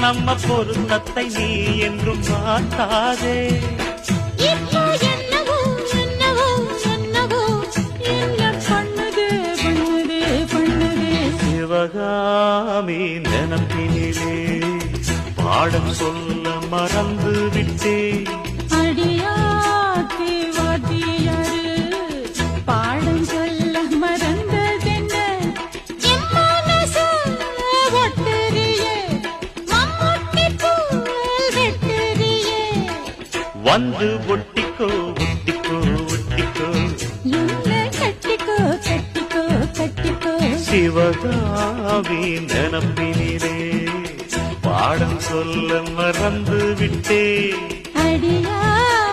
நம்ம பொருத்தத்தை நீ என்றும் மாட்டாதே. இப்போ என்னவோ என்னவோ என்னவோ என்ன பண்ணுது பண்ணுது பண்ணுது. சிவகாமி நினப்பினிலே பாடம் சொல்ல மறந்து விட்டே. அடியாத்தி வாத்தியாரு பாடம் சொல்ல மறந்ததென்ன. என் மனசு ஒட்டுறியே மம்முட்டி போல் வெட்டுறியே. வந்து ஒட்டிக்கோ ஒட்டிக்கோ ஒட்டிக்கோ என்ன கட்டிக்கோ கட்டிக்கோ கட்டிக்கோ. சிவகாமி நினப்பினிலே பாடம் சொல்ல மறந்து விட்டே. அடியா